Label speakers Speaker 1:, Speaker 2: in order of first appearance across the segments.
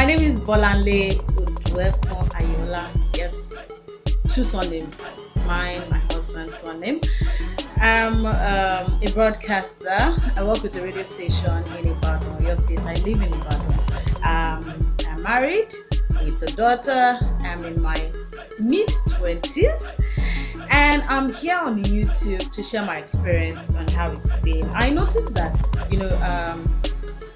Speaker 1: My name is Bolanle Oduekun Ayola. Yes, two surnames, mine, my husband's surname. I'm a broadcaster. I work with a radio station in Ibadan, your state. I live in Ibadan. I'm married with a daughter. I'm in my mid-20s. And I'm here on YouTube to share my experience on how it's been. I noticed that,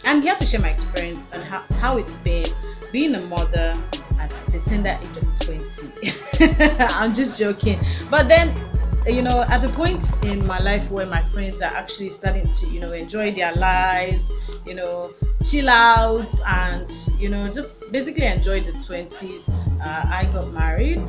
Speaker 1: I'm here to share my experience on how it's been being a mother at the tender age of 20. I'm just joking. But then, at a point in my life where my friends are actually starting to, enjoy their lives, chill out and, just basically enjoy the 20s. I got married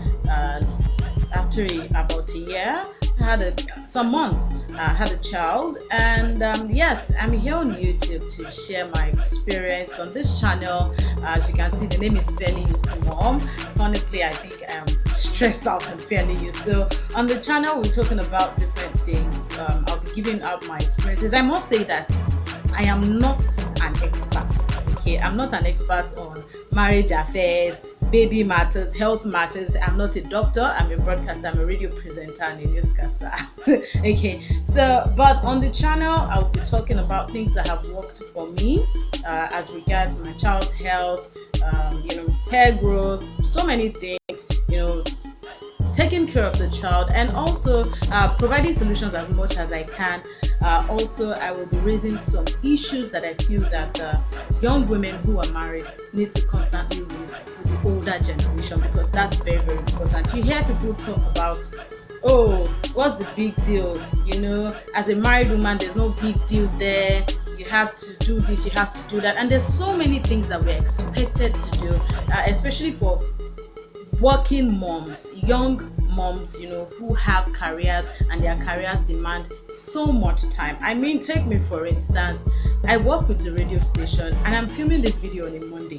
Speaker 1: after about a year. I had some months. I had a child, and yes, I'm here on YouTube to share my experience on this channel. As you can see, the name is Fairly Used Mom. Honestly, I think I'm stressed out and fairly used. So on the channel, we're talking about different things. I'll be giving out my experiences. I must say that I am not an expert. Okay, I'm not an expert on marriage affairs, baby matters, health matters. I'm not a doctor. I'm a broadcaster. I'm a radio presenter and a newscaster. Okay, so but on the channel, I will be talking about things that have worked for me as regards my child's health, hair growth, so many things, taking care of the child, and also providing solutions as much as I can. Also, I will be raising some issues that I feel that young women who are married need to constantly raise with the older generation, because that's very, very important. You hear people talk about, oh, what's the big deal? As a married woman, there's no big deal there. You have to do this, you have to do that. And there's so many things that we're expected to do, especially for working moms, young moms, who have careers, and their careers demand so much time. I mean, take me for instance. I work with a radio station and I'm filming this video on a Monday.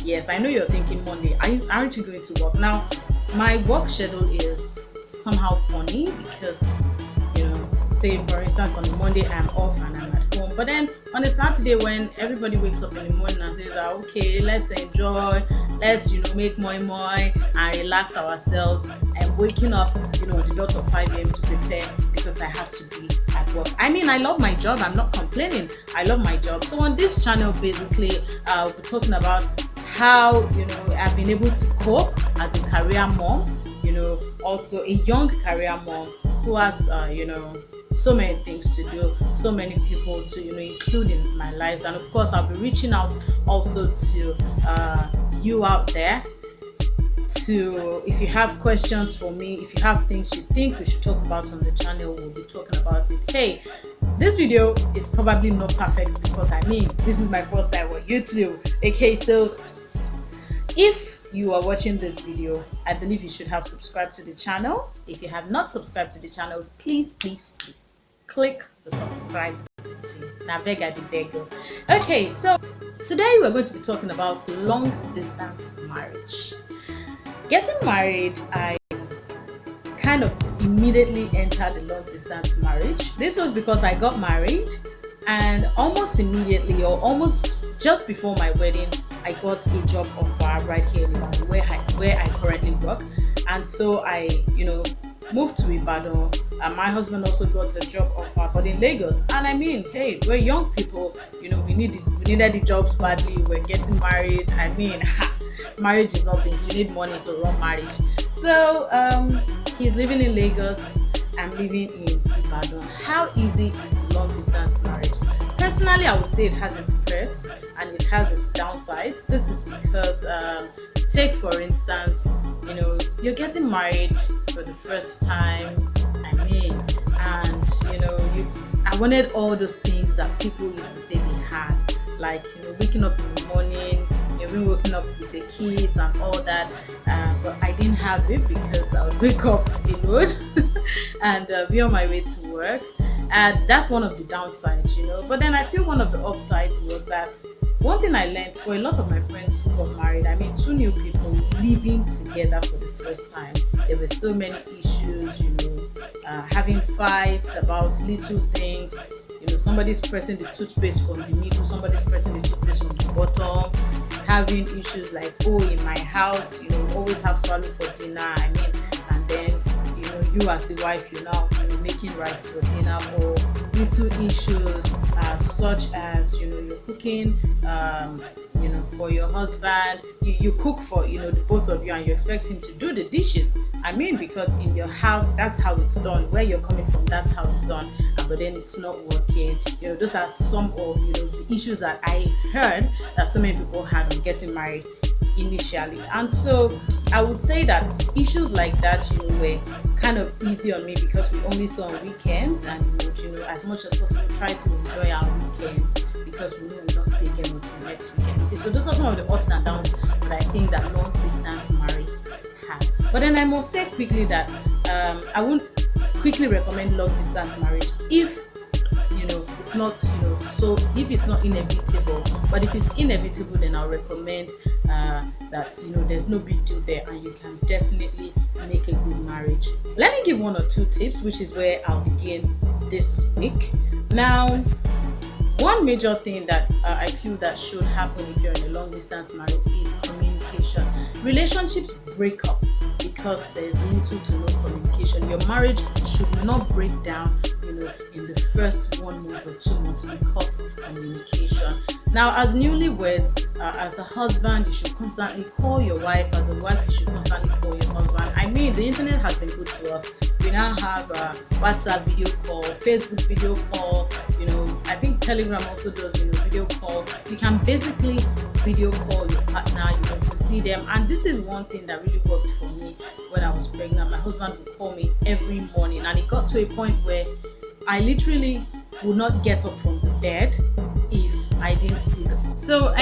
Speaker 1: Yes, I know you're thinking, Monday, aren't you going to work? Now, my work schedule is somehow funny because, say for instance on a Monday I'm off and I'm at home, but then on a Saturday when everybody wakes up in the morning and says, okay, let's enjoy, let's make moi and relax ourselves, I'm waking up the dot of 5 a.m. to prepare because I have to be at work. I mean, I love my job, I'm not complaining, I love my job. So on this channel, basically we'll be talking about how I've been able to cope as a career mom, also a young career mom who has so many things to do, so many people to include in my lives. And of course, I'll be reaching out also to you out there, to, if you have questions for me, if you have things you think we should talk about on the channel, we'll be talking about it. Hey, this video is probably not perfect because this is my first time on YouTube. Okay, so if you are watching this video, I believe you should have subscribed to the channel. If you have not subscribed to the channel, please click the subscribe button. Now, beg. Okay, so today we're going to be talking about long distance marriage. Getting married, I kind of immediately entered a long distance marriage. This was because I got married, and almost immediately, or almost just before my wedding, I got a job offer right here in Ibadan where I currently work. And so I moved to Ibadan, and my husband also got a job offer, but in Lagos. And I mean, hey, we're young people, we needed the jobs badly. We're getting married. I mean, marriage is not things. You need money to run marriage. So he's living in Lagos, I'm living in Ibadan. How easy is long distance marriage? Personally, I would say it has its perks and it has its downsides. This is because take for instance, you're getting married for the first time. I wanted all those things that people used to say they had, like waking up in the morning, waking up with a kiss and all that. But I didn't have it because I would wake up alone and be on my way to work. And that's one of the downsides, But then I feel one of the upsides was that one thing I learned for a lot of my friends who got married, two new people living together for the first time, there were so many issues, having fights about little things, somebody's pressing the toothpaste from the middle, somebody's pressing the toothpaste from the bottom, having issues like, oh, in my house, always have swallow for dinner. And then you as the wife, making rice for dinner, or little issues such as you're cooking for your husband. You cook for the both of you, and you expect him to do the dishes. Because in your house that's how it's done, where you're coming from that's how it's done, but then it's not working. Those are some of the issues that I heard that so many people had on getting married initially. And so I would say that issues like that were kind of easy on me, because we only saw on weekends, and as much as possible try to enjoy our weekends, because we know we'll not see again until next weekend. Okay, so those are some of the ups and downs that I think that long distance marriage has. But then I must say quickly that I won't quickly recommend long distance marriage if it's not so if it's not inevitable. But if it's inevitable, then I'll recommend that there's no big deal there, and you can definitely make a good marriage. Let me give one or two tips, which is where I'll begin this week. Now, one major thing that I feel that should happen if you're in a long distance marriage is communication. Relationships break up because there's little to no communication. Your marriage should not break down in the first 1 month or 2 months because of communication. Now, as newlyweds, as a husband, you should constantly call your wife. As a wife, you should constantly call your husband. The internet has been good to us. We now have WhatsApp video call, Facebook video call. I think Telegram also does video call. You can basically video call your partner. You want to see them, and this is one thing that really worked for me when I was pregnant. My husband would call me every morning, and it got to a point where I literally would not get up from the bed if I didn't see them. So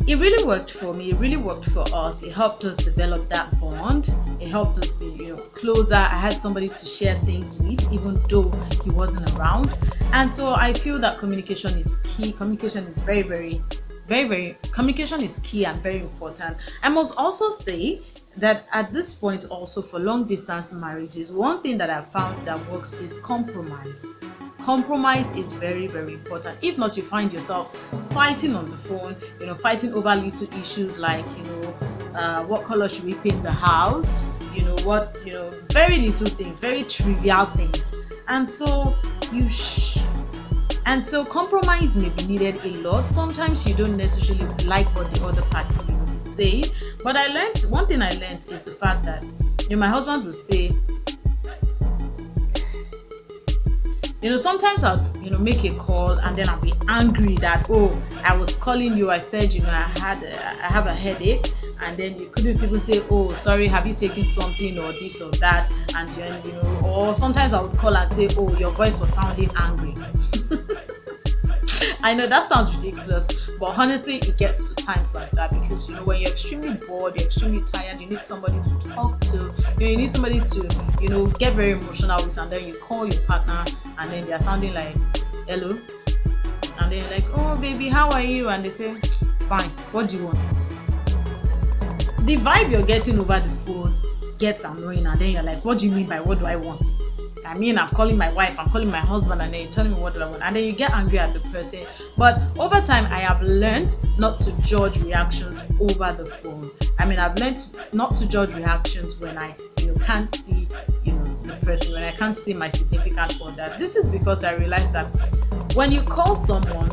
Speaker 1: it really worked for me. It really worked for us. It helped us develop that bond. It helped us be closer. I had somebody to share things with, even though he wasn't around. And so I feel that communication is key. Communication is very, very, very, very. Communication is key and very important. I must also say that at this point, also for long distance marriages, one thing that I found that works is compromise. Compromise is very, very important. If not, you find yourselves fighting on the phone, fighting over little issues like, what color should we paint the house? Very little things, very trivial things. And so compromise may be needed a lot. Sometimes you don't necessarily like what the other party is saying. But one thing I learned is the fact that my husband would say, sometimes I'll make a call, and then I'll be angry that, oh, I was calling you, I said I have a headache, and then you couldn't even say, oh, sorry, have you taken something or this or that? And or sometimes I would call and say, oh, your voice was sounding angry. I know that sounds ridiculous, but honestly, it gets to times like that, because when you're extremely bored, you're extremely tired, you need somebody to talk to, you need somebody to get very emotional with, and then you call your partner, and then they're sounding like, hello, and then you're like, oh baby, how are you? And they say, fine, what do you want? The vibe you're getting over the phone gets annoying, and then you're like, what do you mean by what do I want? I'm calling my wife, I'm calling my husband, and then you're telling me what do I want, and then you get angry at the person. But over time, I have learned not to judge reactions over the phone. I've learned not to judge reactions when I can't see the person, when I can't see my significant other. This is because I realized that when you call someone,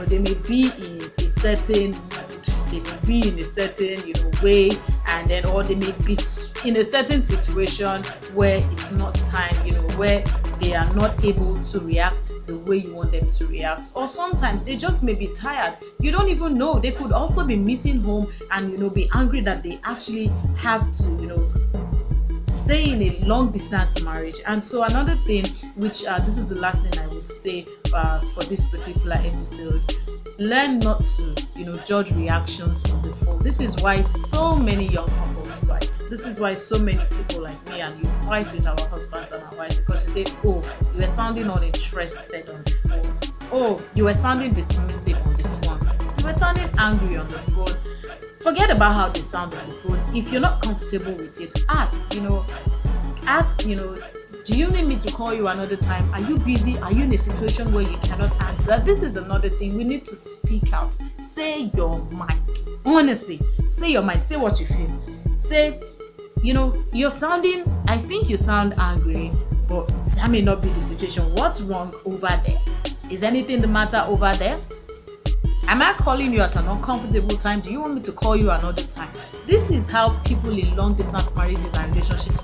Speaker 1: they may be in a certain mood, they may be in a certain way, and then or they may be in a certain situation where it's not time, where they are not able to react the way you want them to react, or sometimes they just may be tired. You don't even know. They could also be missing home and be angry that they actually have to stay in a long distance marriage. And so another thing, which this is the last thing I would say for this particular episode, learn not to judge reactions on the phone. This is why so many young couples fight. This is why so many people like me and you fight with our husbands and our wives, because you say, oh, you were sounding uninterested on the phone, oh, you were sounding dismissive on the phone, you were sounding angry on the phone. Forget about how they sound on the phone. If you're not comfortable with it, ask Do you need me to call you another time? Are you busy? Are you in a situation where you cannot answer? This is another thing. We need to speak out. Say your mind. Honestly, say your mind. Say what you feel. Say, I think you sound angry, but that may not be the situation. What's wrong over there? Is anything the matter over there? Am I calling you at an uncomfortable time? Do you want me to call you another time? This is how people in long distance marriages and relationships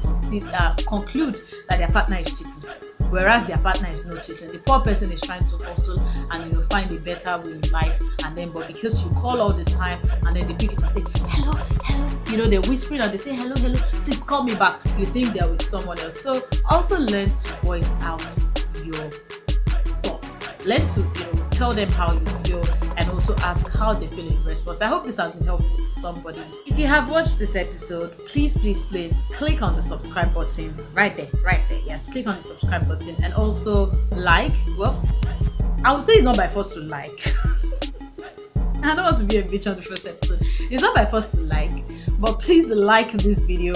Speaker 1: conclude that their partner is cheating, whereas their partner is not cheating. The poor person is trying to hustle and find a better way in life, but because you call all the time and then they pick it and say hello, hello, they're whispering and they say hello, please call me back. You think they're with someone else. So also learn to voice out your thoughts. Learn to tell them how you feel and also ask how they feel in response. I hope this has been helpful to somebody. If you have watched this episode, please click on the subscribe button right there. Yes, click on the subscribe button and also like. Well, I would say it's not by force to like. I don't want to be a bitch on the first episode. It's not by force to like, but please like this video.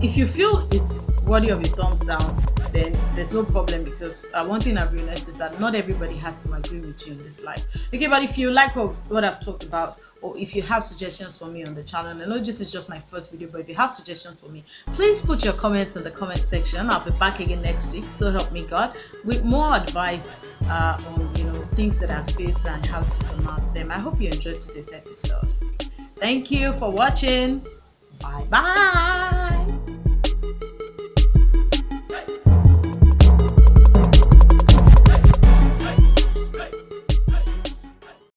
Speaker 1: If you feel it's worthy of a thumbs down, then there's no problem, because one thing I've realized is that not everybody has to agree with you in this life. Okay, but if you like what I've talked about, or if you have suggestions for me on the channel, I know this is just my first video, but if you have suggestions for me, please put your comments in the comment section. I'll be back again next week, so help me God, with more advice on things that I've faced and how to surmount them. I hope you enjoyed today's episode. Thank you for watching. Bye bye.